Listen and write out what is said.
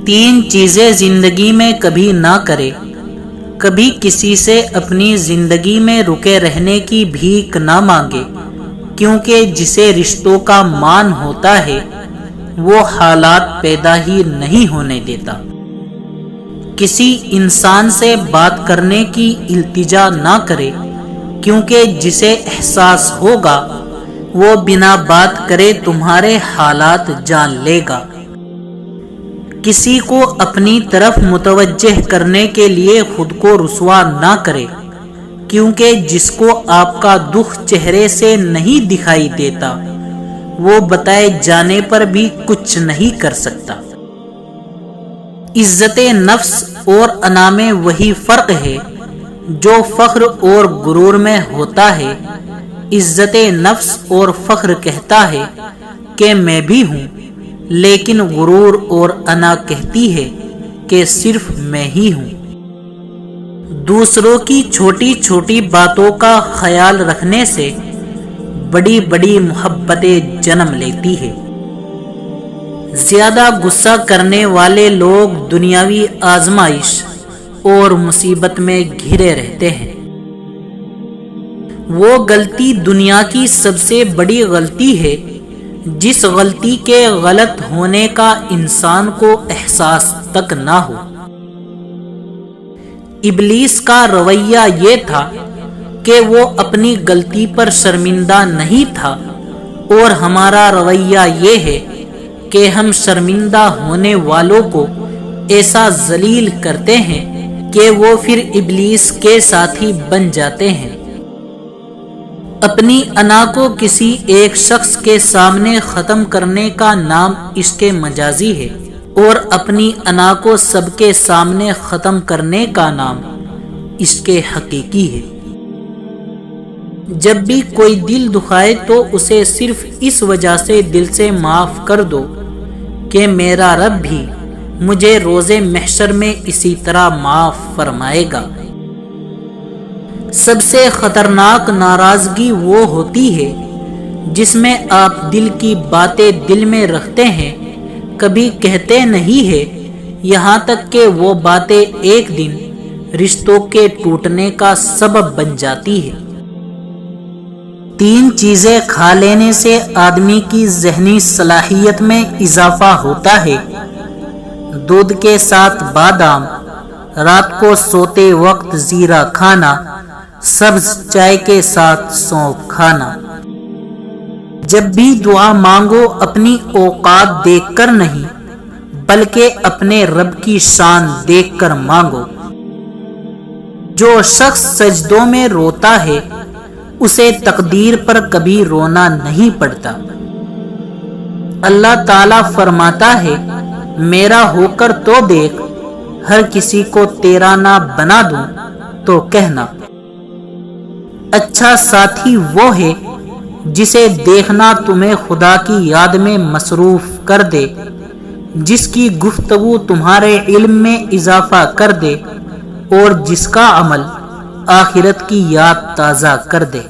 تین چیزیں زندگی میں کبھی نہ کرے، کبھی کسی سے اپنی زندگی میں رکے رہنے کی بھیک نہ مانگے، کیونکہ جسے رشتوں کا مان ہوتا ہے وہ حالات پیدا ہی نہیں ہونے دیتا۔ کسی انسان سے بات کرنے کی التجا نہ کرے، کیونکہ جسے احساس ہوگا وہ بنا بات کرے تمہارے حالات جان لے گا۔ کسی کو اپنی طرف متوجہ کرنے کے لیے خود کو رسوا نہ کرے، کیونکہ جس کو آپ کا دکھ چہرے سے نہیں دکھائی دیتا وہ بتائے جانے پر بھی کچھ نہیں کر سکتا۔ عزت نفس اور انا میں وہی فرق ہے جو فخر اور غرور میں ہوتا ہے۔ عزت نفس اور فخر کہتا ہے کہ میں بھی ہوں، لیکن غرور اور انا کہتی ہے کہ صرف میں ہی ہوں۔ دوسروں کی چھوٹی چھوٹی باتوں کا خیال رکھنے سے بڑی بڑی محبتیں جنم لیتی ہے۔ زیادہ غصہ کرنے والے لوگ دنیاوی آزمائش اور مصیبت میں گھرے رہتے ہیں۔ وہ غلطی دنیا کی سب سے بڑی غلطی ہے جس غلطی کے غلط ہونے کا انسان کو احساس تک نہ ہو۔ ابلیس کا رویہ یہ تھا کہ وہ اپنی غلطی پر شرمندہ نہیں تھا، اور ہمارا رویہ یہ ہے کہ ہم شرمندہ ہونے والوں کو ایسا ذلیل کرتے ہیں کہ وہ پھر ابلیس کے ساتھی بن جاتے ہیں۔ اپنی انا کو کسی ایک شخص کے سامنے ختم کرنے کا نام عشق مجازی ہے، اور اپنی انا کو سب کے سامنے ختم کرنے کا نام عشق حقیقی ہے۔ جب بھی کوئی دل دکھائے تو اسے صرف اس وجہ سے دل سے معاف کر دو کہ میرا رب بھی مجھے روز محشر میں اسی طرح معاف فرمائے گا۔ سب سے خطرناک ناراضگی وہ ہوتی ہے جس میں آپ دل کی باتیں دل میں رکھتے ہیں، کبھی کہتے نہیں ہیں، یہاں تک کہ وہ باتیں ایک دن رشتوں کے ٹوٹنے کا سبب بن جاتی ہے۔ تین چیزیں کھا لینے سے آدمی کی ذہنی صلاحیت میں اضافہ ہوتا ہے: دودھ کے ساتھ بادام، رات کو سوتے وقت زیرہ کھانا، سبز چائے کے ساتھ سونف کھانا۔ جب بھی دعا مانگو اپنی اوقات دیکھ کر نہیں بلکہ اپنے رب کی شان دیکھ کر مانگو۔ جو شخص سجدوں میں روتا ہے اسے تقدیر پر کبھی رونا نہیں پڑتا۔ اللہ تعالیٰ فرماتا ہے، میرا ہو کر تو دیکھ، ہر کسی کو تیرا نہ بنا دوں تو کہنا۔ اچھا ساتھی وہ ہے جسے دیکھنا تمہیں خدا کی یاد میں مصروف کر دے، جس کی گفتگو تمہارے علم میں اضافہ کر دے، اور جس کا عمل آخرت کی یاد تازہ کر دے۔